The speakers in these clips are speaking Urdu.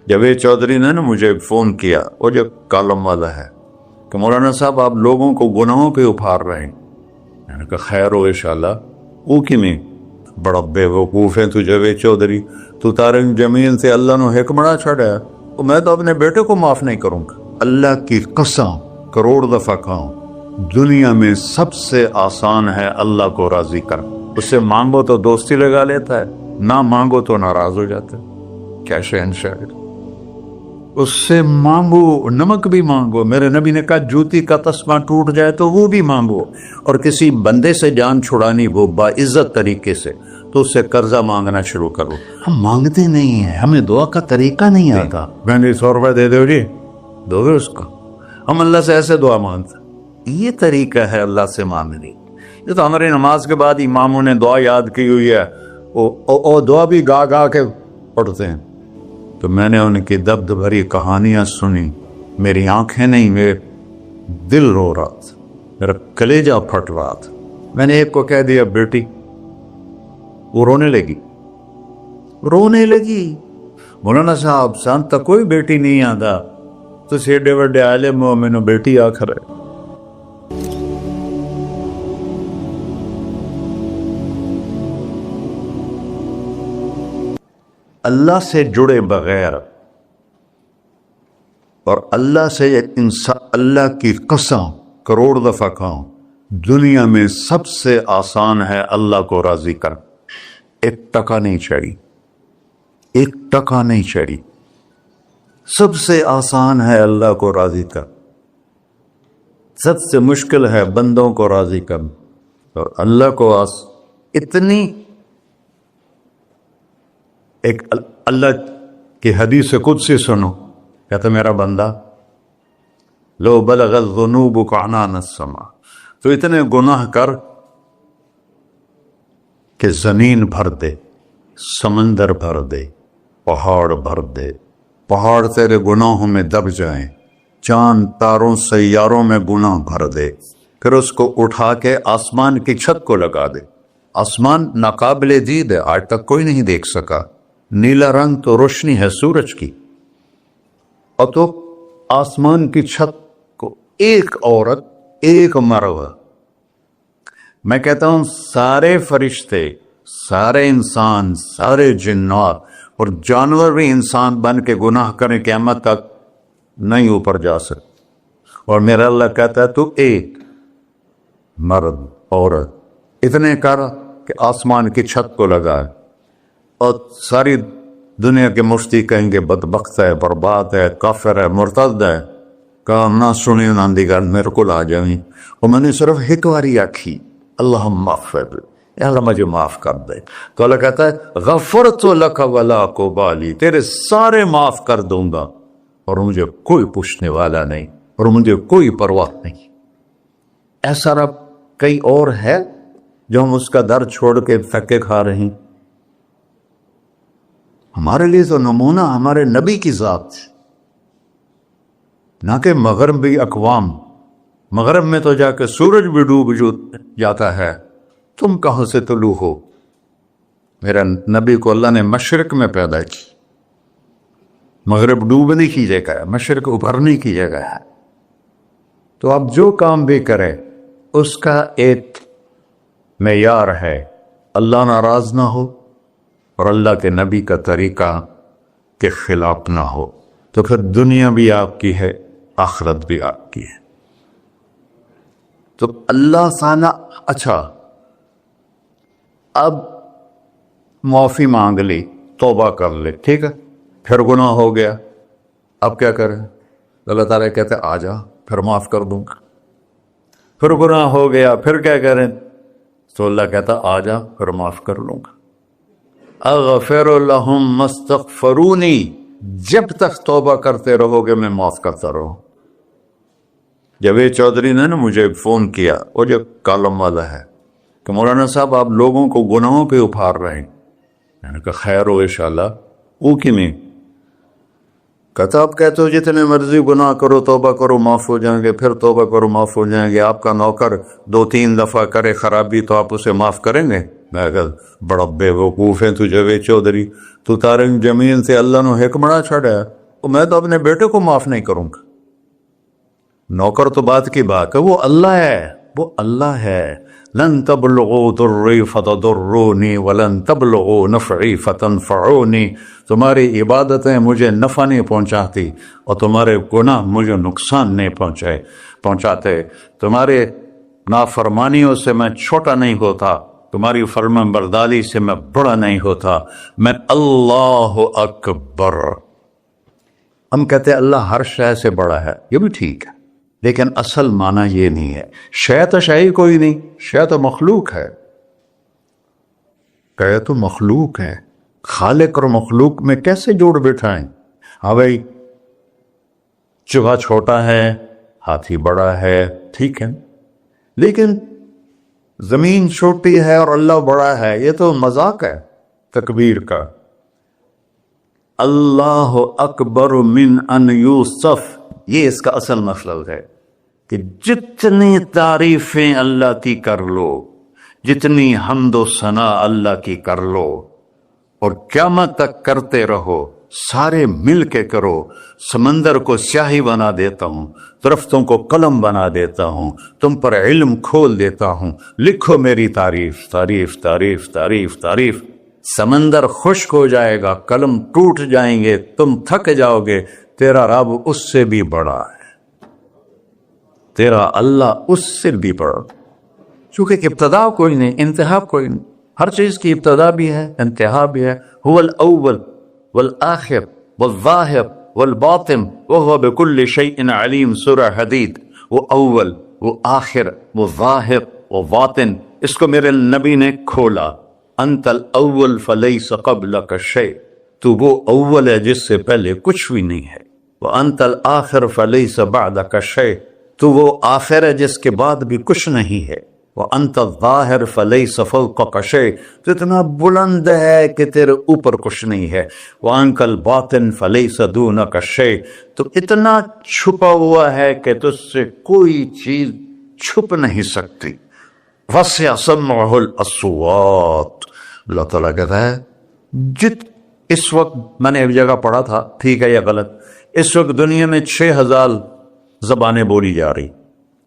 جاوید چودھری نے نا مجھے فون کیا، وہ جو کالم والا ہے، کہ مولانا صاحب آپ لوگوں کو گناہوں پہ ابھار رہے ہیں۔ میں نے کہا خیر ہو انشاءاللہ۔ وہ کی میں بڑا بے وقوف ہے تو جاوید چودھری، تو طارق جمیل سے اللہ نے حکمڑا چھڑا ہے، تو میں تو اپنے بیٹے کو معاف نہیں کروں گا۔ اللہ کی قسم کروڑ دفعہ کہوں، دنیا میں سب سے آسان ہے اللہ کو راضی کرنا۔ اس سے مانگو تو دوستی لگا لیتا ہے، نہ مانگو تو ناراض ہو جاتا ہے۔ کیا شہنشاہ ہے! اس سے مانگو، نمک بھی مانگو، میرے نبی نے کہا جوتی کا تسمہ ٹوٹ جائے تو وہ بھی مانگو، اور کسی بندے سے جان چھڑانی وہ باعزت طریقے سے، تو اس سے قرضہ مانگنا شروع کرو۔ ہم مانگتے نہیں ہیں، ہمیں دعا کا طریقہ نہیں آتا۔ میں نے 100 روپے دے دو جی، دو گے اس کو؟ ہم اللہ سے ایسے دعا مانگتے، یہ طریقہ ہے اللہ سے مانگنی۔ یہ تو ہماری نماز کے بعد اماموں نے دعا یاد کی ہوئی ہے، وہ دعا بھی گا گا کے پڑھتے ہیں۔ تو میں نے ان کی دبد بھری کہانیاں سنی، میری آنکھیں نہیں، میرے دل رو رہا تھا، میرا کلیجہ پھٹ رہا تھا۔ میں نے ایک کو کہہ دیا بیٹی، وہ رونے لگی۔ مولانا صاحب سان تک کوئی بیٹی نہیں آتا، تو ایڈے وڈے عالم ہو، مینوں بیٹی آخر ہے۔ اللہ سے جڑے بغیر اور اللہ سے انسان، اللہ کی قسم کروڑ دفعہ کہوں، دنیا میں سب سے آسان ہے اللہ کو راضی کرنا۔ ایک ٹکا نہیں چڑھی، سب سے آسان ہے اللہ کو راضی کرنا، سب سے مشکل ہے بندوں کو راضی کرنا۔ اور اللہ کو اتنی ایک اللہ کی حدیث قدسی سنو، کہتا میرا بندہ لو بلغ الذنوب عنان السماء، تو اتنے گناہ کر کہ زمین بھر دے، سمندر بھر دے، پہاڑ بھر دے، پہاڑ تیرے گناہوں میں دب جائیں، چاند تاروں سیاروں میں گناہ بھر دے، پھر اس کو اٹھا کے آسمان کی چھت کو لگا دے۔ آسمان ناقابل دید ہے، آج تک کوئی نہیں دیکھ سکا، نیلا رنگ تو روشنی ہے سورج کی، اور تو آسمان کی چھت کو ایک عورت، ایک مرد، میں کہتا ہوں سارے فرشتے، سارے انسان، سارے جنات اور جانور بھی انسان بن کے گناہ کریں، قیامت تک نہیں اوپر جا سکتے۔ اور میرا اللہ کہتا ہے تو ایک مرد عورت اتنے کر کہ آسمان کی چھت کو لگائے، اور ساری دنیا کے مفتی کہیں گے بدبخت ہے، برباد ہے، کافر ہے، مرتد ہے، کہا نہ سنی نہ دیگر میرے کو آ جائیں، اور میں نے صرف ایک باری آکھی اللہم اغفر، یا اللہ مجھے معاف کر دے، تو اللہ کہتا ہے غفرت لک ولا ابالی، تیرے سارے معاف کر دوں گا، اور مجھے کوئی پوچھنے والا نہیں، اور مجھے کوئی پرواہ نہیں۔ ایسا رب کئی اور ہے جو ہم اس کا در چھوڑ کے دھکے کھا رہے ہیں؟ ہمارے لیے تو نمونہ ہمارے نبی کی ذات، نہ کہ مغربی اقوام۔ مغرب میں تو جا کے سورج بھی ڈوب جاتا ہے، تم کہاں سے طلوع ہو؟ میرا نبی کو اللہ نے مشرق میں پیدا کی، مغرب ڈوبنے کی جگہ ہے، مشرق ابھرنے کی جگہ ہے۔ تو اب جو کام بھی کرے اس کا ایک معیار ہے، اللہ ناراض نہ ہو اور اللہ کے نبی کا طریقہ کے خلاف نہ ہو، تو پھر دنیا بھی آپ کی ہے، آخرت بھی آپ کی ہے۔ تو اللہ سانا اچھا، اب معافی مانگ لی، توبہ کر لے، ٹھیک ہے، پھر گناہ ہو گیا، اب کیا کریں؟ اللہ تعالیٰ کہتے آ جا، پھر معاف کر دوں گا۔ پھر گناہ ہو گیا، پھر کیا کریں؟ تو اللہ کہتا آ جا، پھر معاف کر لوں گا۔ اغفر لہم مستغفرونی، جب تک توبہ کرتے رہو گے میں معاف کرتا رہوں۔ جاوید چودھری نے نا مجھے فون کیا، وہ جو کالم والا ہے، کہ مولانا صاحب آپ لوگوں کو گناہوں پہ ابھار رہے ہیں۔ میں نے کہا خیر ہو انشاءاللہ۔ وہ کی میں کہتا آپ کہتے ہو جتنے مرضی گناہ کرو توبہ کرو معاف ہو جائیں گے، پھر توبہ کرو معاف ہو جائیں گے، آپ کا نوکر 2-3 دفعہ کرے خرابی تو آپ اسے معاف کریں گے؟ میں کہا بڑا بے وقوف ہے تو جاوید چودھری، تو تارنگ زمین سے اللہ نے حکمڑا چھڑا ہے، تو میں تو اپنے بیٹے کو معاف نہیں کروں گا۔ نوکر تو بات کی بات ہے، وہ اللہ ہے، وہ اللہ ہے۔ لن تبلغوا ضری فتضرونی ولن تبلغوا نفعی فتنفعونی، تمہاری عبادتیں مجھے نفع نہیں پہنچاتی اور تمہارے گناہ مجھے نقصان نہیں پہنچاتے، تمہارے نافرمانیوں سے میں چھوٹا نہیں ہوتا، تمہاری فرمان برداری سے میں بڑا نہیں ہوتا، میں اللہ اکبر۔ ہم کہتے ہیں اللہ ہر شے سے بڑا ہے، یہ بھی ٹھیک ہے، لیکن اصل معنی یہ نہیں ہے۔ شے تو شے ہی کوئی نہیں، شے تو مخلوق ہے، کہ تو مخلوق ہے، خالق اور مخلوق میں کیسے جوڑ بٹھائیں؟ ہاں بھائی چوہا چھوٹا ہے، ہاتھی بڑا ہے، ٹھیک ہے، لیکن زمین چھوٹی ہے اور اللہ بڑا ہے، یہ تو مذاق ہے تکبیر کا۔ اللہ اکبر من ان یوصف، یہ اس کا اصل مطلب ہے کہ جتنی تعریفیں اللہ کی کر لو، جتنی حمد و ثنا اللہ کی کر لو، اور قیامت تک کرتے رہو، سارے مل کے کرو۔ سمندر کو سیاہی بنا دیتا ہوں، درختوں کو قلم بنا دیتا ہوں، تم پر علم کھول دیتا ہوں، لکھو میری تعریف، تعریف تعریف تعریف تعریف۔ سمندر خشک ہو جائے گا، قلم ٹوٹ جائیں گے، تم تھک جاؤ گے، تیرا رب اس سے بھی بڑا ہے، تیرا اللہ اس سے بھی بڑا، چونکہ ابتدا کوئی نہیں، انتہا کوئی نہیں، ہر چیز کی ابتدا بھی ہے، انتہا بھی ہے۔ هو الاول والآخر والظاہر والباطن وهو بكل شيء علیم، سورہ حدید۔ وہ اول، وہ آخر، وہ ظاہر، وہ باطن، اس کو میرے نبی نے کھولا۔ انت الاول فلیس قبلک شیء، تو وہ اول ہے جس سے پہلے کچھ بھی نہیں ہے۔ وانت الآخر فلیس بعدک شیء، تو وہ آخر ہے جس کے بعد بھی کچھ نہیں ہے۔ وانت الظاہر فلیس فوقک شیء، تو اتنا بلند ہے کہ تیرے اوپر کچھ نہیں ہے۔ وانت الباطن فلیس دونک شیء، تو اتنا چھپا ہوا ہے کہ تجھ سے کوئی چیز چھپ نہیں سکتی۔ وسع سمعہ الاصوات، اللہ تعالیٰ کہتا ہے اس وقت میں نے ایک جگہ پڑھا تھا، ٹھیک ہے یا غلط، اس وقت دنیا میں 6000 زبانیں بولی جا رہی،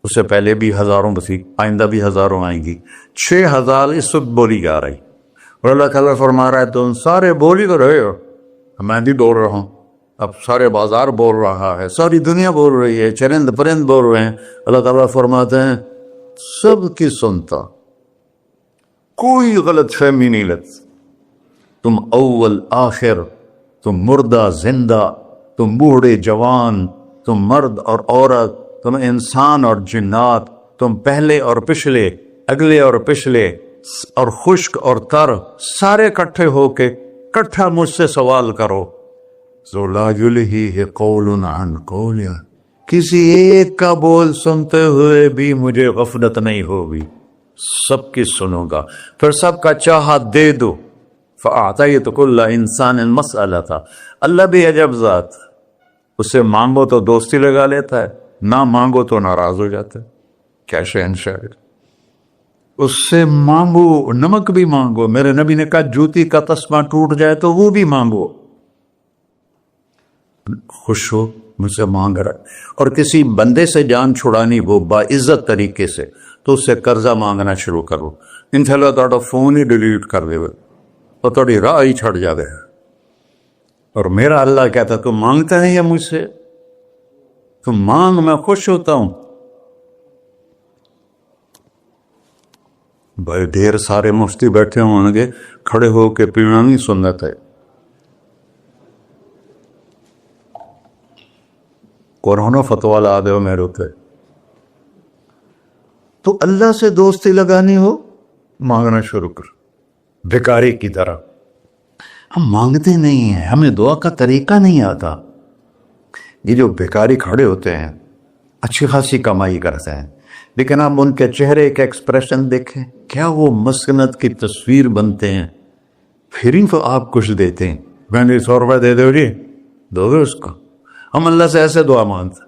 اس سے پہلے بھی ہزاروں بسی، آئندہ بھی ہزاروں آئیں گی، 6000 اس وقت بولی جا رہی، اور اللہ تعالیٰ فرما رہا ہے تم سارے بولی تو رہے ہو، میں بھی بول رہا ہوں، اب سارے بازار بول رہا ہے، ساری دنیا بول رہی ہے، چرند پرند بول رہے ہیں۔ اللہ تعالیٰ فرماتے ہیں سب کی سنتا، کوئی غلط فہمی نہیں لگتی، تم اول آخر، تم مردہ زندہ، تم بوڑھے جوان، تم مرد اور عورت، تم انسان اور جنات، تم پہلے اور پچھلے، اگلے اور پچھلے، اور خشک اور تر، سارے اکٹھے ہو کے کٹھا مجھ سے سوال کرو۔ ذُلَا يُلْهِهِ قَوْلٌ عَنْ قَوْلٍ، کسی ایک کا بول سنتے ہوئے بھی مجھے غفلت نہیں ہوگی، سب کی سنوں گا، پھر سب کا چاہا دے دو۔ فَأَعْطَيْتُ كُلَّ إِنسَانٍ مَسْأَلَةً، اللہ بھی عجب ذات، اس سے مانگو تو دوستی لگا لیتا ہے، نہ مانگو تو ناراض ہو جاتا ہے، کیا شہنشاہ ہے۔ اس سے مانگو، نمک بھی مانگو، میرے نبی نے کہا جوتی کا تسمہ ٹوٹ جائے تو وہ بھی مانگو، خوش ہو مجھ سے مانگ رہا ہے۔ اور کسی بندے سے جان چھڑانی ہو باعزت طریقے سے تو اس سے قرضہ مانگنا شروع کرو، انشاءاللہ تھوڑا فون ہی ڈیلیٹ کر دے اور تھوڑی راہ ہی چھڑ جاوے۔ اور میرا اللہ کہتا تم مانگتا نہیں ہے مجھ سے، تم مانگ، میں خوش ہوتا ہوں۔ بھائی ڈھیر سارے مفتی بیٹھے ہوں گے، کھڑے ہو کے پینا نہیں سنت ہے، قرآن فتویٰ لا دے میرے اوپر۔ تو اللہ سے دوستی لگانی ہو، مانگنا شروع کر، بھکاری کی طرح۔ ہم مانگتے نہیں ہیں، ہمیں دعا کا طریقہ نہیں آتا۔ یہ جو بھکاری کھڑے ہوتے ہیں اچھی خاصی کمائی کرتے ہیں، لیکن آپ ان کے چہرے کے ایکسپریشن دیکھیں، کیا وہ مسکنت کی تصویر بنتے ہیں، پھر ہی تو آپ کچھ دیتے ہیں، میں نے 100 روپے دے دو جی، دو گے اس کو، ہم اللہ سے ایسے دعا مانگتے،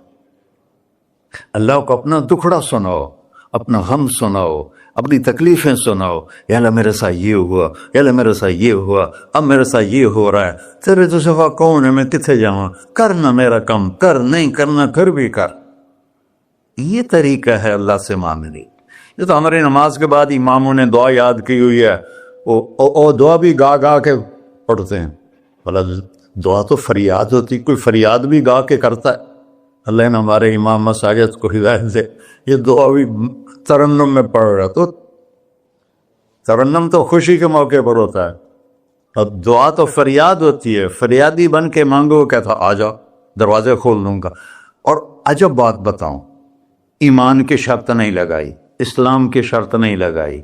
اللہ کو اپنا دکھڑا سناؤ، اپنا غم سناؤ، اپنی تکلیفیں سناؤ، یا اللہ میرے ساتھ یہ ہوا، یا اللہ میرے ساتھ یہ ہوا، اب میرے ساتھ یہ ہو رہا ہے، تیرے تو سوا کون ہے، میں کتنے جاؤں، کرنا میرا کم، کر نہیں کرنا پھر بھی کر۔ یہ طریقہ ہے اللہ سے مانگنے۔ یہ تو ہماری نماز کے بعد اماموں نے دعا یاد کی ہوئی ہے، وہ دعا بھی گا گا کے پڑھتے ہیں۔ بھلا دعا تو فریاد ہوتی، کوئی فریاد بھی گا کے کرتا ہے؟ اللہ نے ہمارے امام مساجد کو ہدایت دے، یہ دعا بھی ترنم میں پڑھ رہا، تو ترنم تو خوشی کے موقع پر ہوتا ہے، اب دعا تو فریاد ہوتی ہے، فریادی بن کے مانگو، کہتا آ جاؤ دروازے کھول دوں گا۔ اور عجب بات بتاؤں، ایمان کی شرط نہیں لگائی، اسلام کی شرط نہیں لگائی،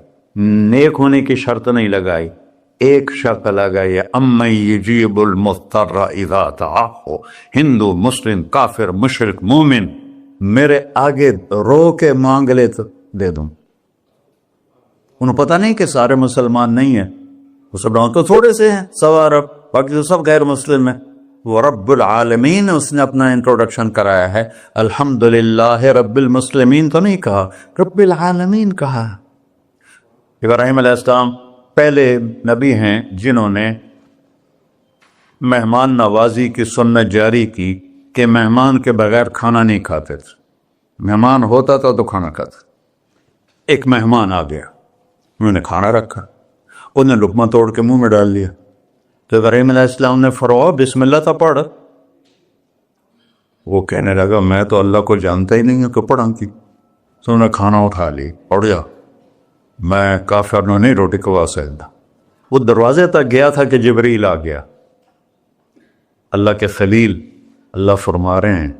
نیک ہونے کی شرط نہیں لگائی، ایک شرط لگائی ہے، امن یجیب المضطر اذا دعاہ۔ ہندو، مسلم، کافر، مشرک، مومن میرے آگے رو کے مانگ لے تو دے دوں۔ انہیں پتہ نہیں کہ سارے مسلمان نہیں ہیں، وہ سب تو تھوڑے سے ہیں، سوا ارب، باقی تو سب غیر مسلم ہیں۔ وہ رب العالمین اس نے اپنا انٹروڈکشن کرایا ہے، الحمدللہ رب المسلمین تو نہیں کہا، رب العالمین کہا۔ ابراہیم علیہ السلام پہلے نبی ہیں جنہوں نے مہمان نوازی کی سنت جاری کی کہ مہمان کے بغیر کھانا نہیں کھاتے تھے، مہمان ہوتا تھا تو کھانا کھاتے۔ ایک مہمان آ گیا، انہوں نے کھانا رکھا، انہوں نے لقمہ توڑ کے منہ میں ڈال دیا، تو ابراہیم علیہ السلام نے فرمایا بسم اللہ تھا پڑھ۔ وہ کہنے لگا میں تو اللہ کو جانتا ہی نہیں ہوں کہ پڑھا کی، تو انہوں نے کھانا اٹھا لی، پڑھ جا، میں کافر نو نہیں روٹی کھوا سکتا۔ وہ دروازے تک گیا تھا کہ جبریل آ گیا، اللہ کے خلیل، اللہ فرما رہے ہیں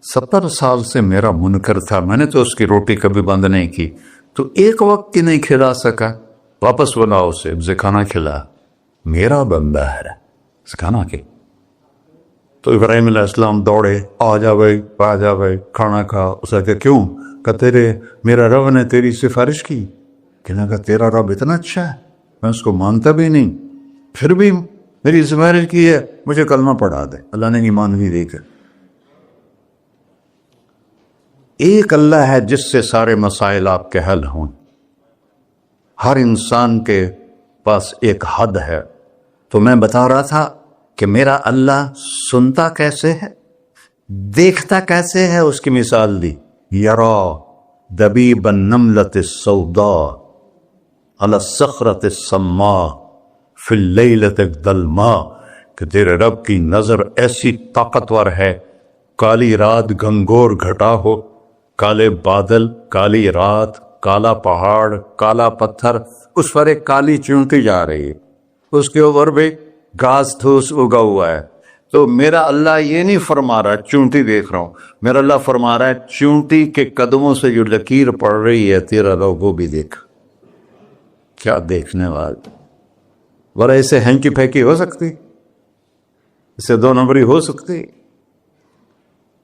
70 سال سے میرا منکر تھا، میں نے تو اس کی روٹی کبھی بند نہیں کی، تو ایک وقت کی نہیں کھلا سکا، واپس بلاؤ اسے، اسے کھانا کھلا، میرا بندہ ہے، اسے کھانا کہ۔ تو ابراہیم علیہ السلام دوڑے، آ جا بھائی، آ جا بھائی، کھانا کھا۔ اسے کہ کیوں؟ کہ تیرے میرا رب نے تیری سفارش کی۔ کہنے لگا تیرا رب اتنا اچھا ہے، میں اس کو مانتا بھی نہیں، پھر بھی میری سفارش کی ہے، مجھے کلمہ پڑھا دے۔ اللہ نے ایمان بھی دے کر۔ ایک اللہ ہے جس سے سارے مسائل آپ کے حل ہوں۔ ہر انسان کے پاس ایک حد ہے، تو میں بتا رہا تھا کہ میرا اللہ سنتا کیسے ہے، دیکھتا کیسے ہے، اس کی مثال دی، یرا دبیب النملۃ السوداء علی الصخرۃ الصماء فی اللیلۃ الظلماء، کہ تیرے رب کی نظر ایسی طاقتور ہے، کالی رات گھنگور گھٹا ہو، کالے بادل، کالی رات، کالا پہاڑ، کالا پتھر، اس پر ایک کالی چونٹی جا رہی ہے، اس کے اوپر بھی گھاس پھوس اگا ہوا ہے۔ تو میرا اللہ یہ نہیں فرما رہا چونٹی دیکھ رہا ہوں، میرا اللہ فرما رہا ہے چونٹی کے قدموں سے جو لکیر پڑ رہی ہے تیرا رب وہ بھی دیکھ۔ کیا دیکھنے والا، ورنہ اسے ہینکی پھینکی ہو سکتی، اسے دو نمبری ہو سکتی۔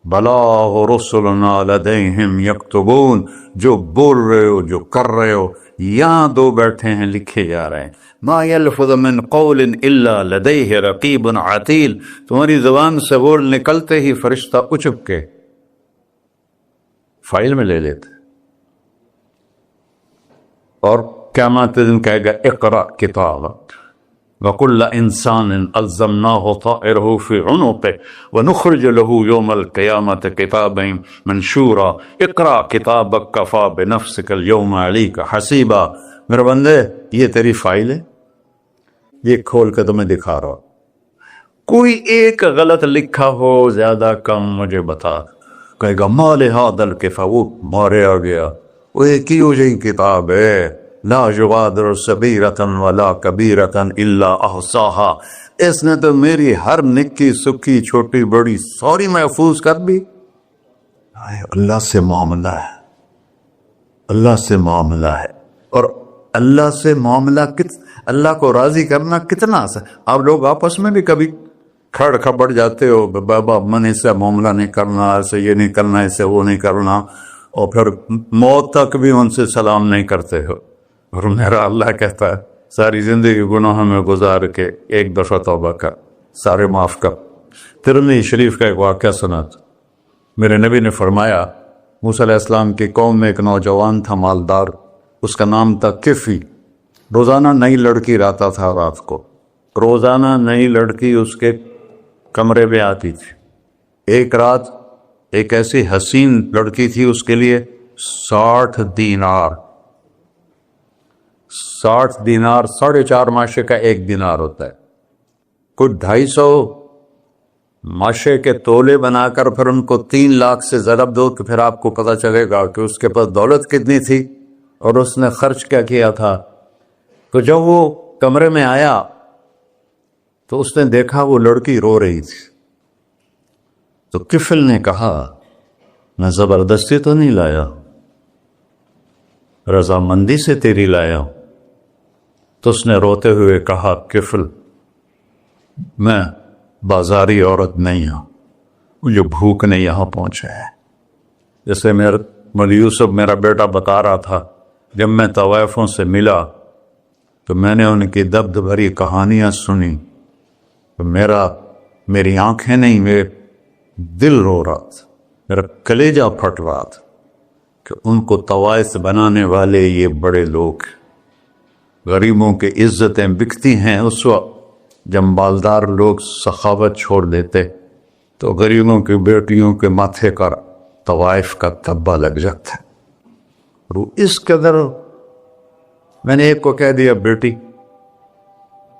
بلاغ رسلنا لدیہم یکتبون، جو بول رہے ہو، جو کر رہے ہو، یہاں دو بیٹھے ہیں، لکھے جا رہے ہیں۔ ما یلفظ من قول الا لدیہ رقیب عتید، تمہاری زبان سے بول نکلتے ہی فرشتہ اچک کے فائل میں لے لیتے، اور قیامت دن کہے گا اقرأ کتابک وَكُلَّ إِنسَانٍ أَلْزَمْنَاهُ طَائِرَهُ فِي عُنُقِهِ وَنُخْرِجُ لَهُ يَوْمَ الْقِيَامَةِ كِتَابًا مَنْشُورًا اقرأ کتابک کفیٰ بنفسک اليوم علیک حسیبا۔ میرے بندے یہ تیری فائل ہے، یہ کھول کے تمہیں دکھا رہا، کوئی ایک غلط لکھا ہو زیادہ کم مجھے بتا۔ کہے گا ما لہذا الکتاب، وہ مارے آ گیا، وہ ایک ہی ہو جائے کتاب ہے، لا یغادر صغیرۃ ولا کبیرۃ الا احصاها، اس نے تو میری ہر نکی سکی چھوٹی بڑی ساری محفوظ کر دی۔ اللہ سے معاملہ ہے، اللہ سے معاملہ ہے، اور اللہ سے معاملہ اللہ کو راضی کرنا کتنا آسان۔ آپ لوگ آپس میں بھی کبھی کھڑ کھپڑ جاتے ہو، بابا من اس سے معاملہ نہیں کرنا، ایسے یہ نہیں کرنا، ایسے وہ نہیں کرنا، اور پھر موت تک بھی ان سے سلام نہیں کرتے ہو۔ اور میرا اللہ کہتا ہے ساری زندگی گناہوں میں گزار کے ایک دفعہ توبہ کر، سارے معاف کر۔ ترمذی شریف کا ایک واقعہ سنا تھا۔ میرے نبی نے فرمایا موسیٰ علیہ السلام کی قوم میں ایک نوجوان تھا مالدار، اس کا نام تھا کفی۔ روزانہ نئی لڑکی لاتا تھا، رات کو روزانہ نئی لڑکی اس کے کمرے میں آتی تھی۔ ایک رات ایک ایسی حسین لڑکی تھی، اس کے لیے 60 دینار 4.5 ماشے کا ایک دینار ہوتا ہے، کوئی 250 ماشے کے تولے بنا کر پھر ان کو 3 لاکھ سے ضرب دو تو پھر آپ کو پتہ چلے گا کہ اس کے پاس دولت کتنی تھی اور اس نے خرچ کیا کیا تھا۔ تو جب وہ کمرے میں آیا تو اس نے دیکھا وہ لڑکی رو رہی تھی۔ تو کفل نے کہا میں زبردستی تو نہیں لایا، رضامندی سے تیری لایا ہوں۔ تو اس نے روتے ہوئے کہا کفل میں بازاری عورت نہیں ہوں، مجھے بھوک نے یہاں پہنچا ہے۔ جیسے مولوی یوسف میرا بیٹا بتا رہا تھا، جب میں طوائفوں سے ملا تو میں نے ان کی درد بھری کہانیاں سنی تو میری آنکھیں نہیں، میرے دل رو رہا تھا، میرا کلیجہ پھٹ رہا تھا کہ ان کو طوائف بنانے والے یہ بڑے لوگ، غریبوں کی عزتیں بکتی ہیں۔ اس وقت جب مالدار لوگ سخاوت چھوڑ دیتے تو غریبوں کی بیٹیوں کے ماتھے کا طوائف کا تبا لگ جاتا ہے۔ اور اس قدر میں نے ایک کو کہہ دیا بیٹی،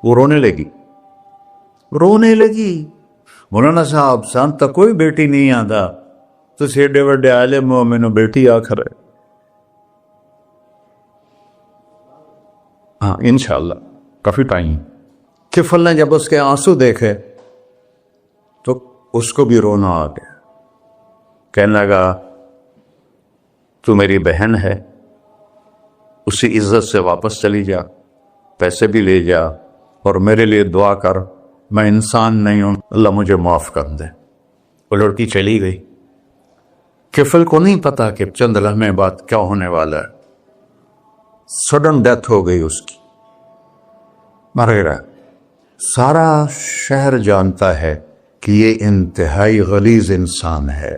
وہ رونے لگی۔ مولانا صاحب سان تک کوئی بیٹی نہیں آتا تو سیڈے وڈے عالم ہو، میں نے بیٹی آخر ہے۔ ہاں انشاءاللہ کافی ٹائم۔ کفل نے جب اس کے آنسو دیکھے تو اس کو بھی رونا آ گیا، کہنے لگا تو میری بہن ہے، اسی عزت سے واپس چلی جا، پیسے بھی لے جا اور میرے لیے دعا کر، میں انسان نہیں ہوں، اللہ مجھے معاف کر دے۔ وہ لڑکی چلی گئی۔ کفل کو نہیں پتا کہ چند لمحے بعد کیا ہونے والا ہے۔ سڈن ڈیتھ ہو گئی اس کی، مر گیا۔ سارا شہر جانتا ہے کہ یہ انتہائی غلیظ انسان ہے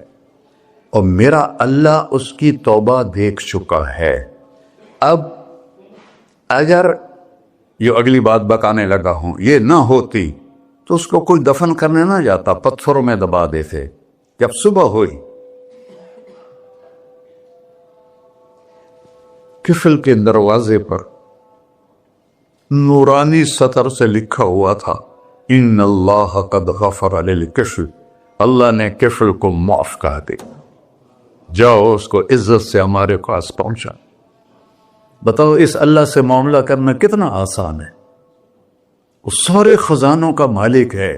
اور میرا اللہ اس کی توبہ دیکھ چکا ہے۔ اب اگر یہ اگلی بات بتانے لگا ہوں، یہ نہ ہوتی تو اس کو کوئی دفن کرنے نہ جاتا، پتھروں میں دبا دیتے۔ جب صبح ہوئی کفل کے دروازے پر نورانی سطر سے لکھا ہوا تھا ان اللہ قد غفر للکفل، اللہ نے کفل کو معاف کر دے، جاؤ اس کو عزت سے ہمارے پاس پہنچا۔ بتاؤ اس اللہ سے معاملہ کرنا کتنا آسان ہے۔ وہ سارے خزانوں کا مالک ہے،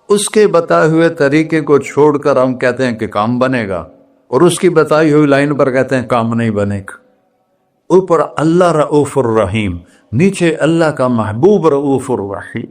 اس کے بتائے ہوئے طریقے کو چھوڑ کر ہم کہتے ہیں کہ کام بنے گا، اور اس کی بتائی ہوئی لائن پر کہتے ہیں کام نہیں بنے گا۔ اوپر اللہ رؤوف الرحیم، نیچے اللہ کا محبوب رؤوف الرحیم۔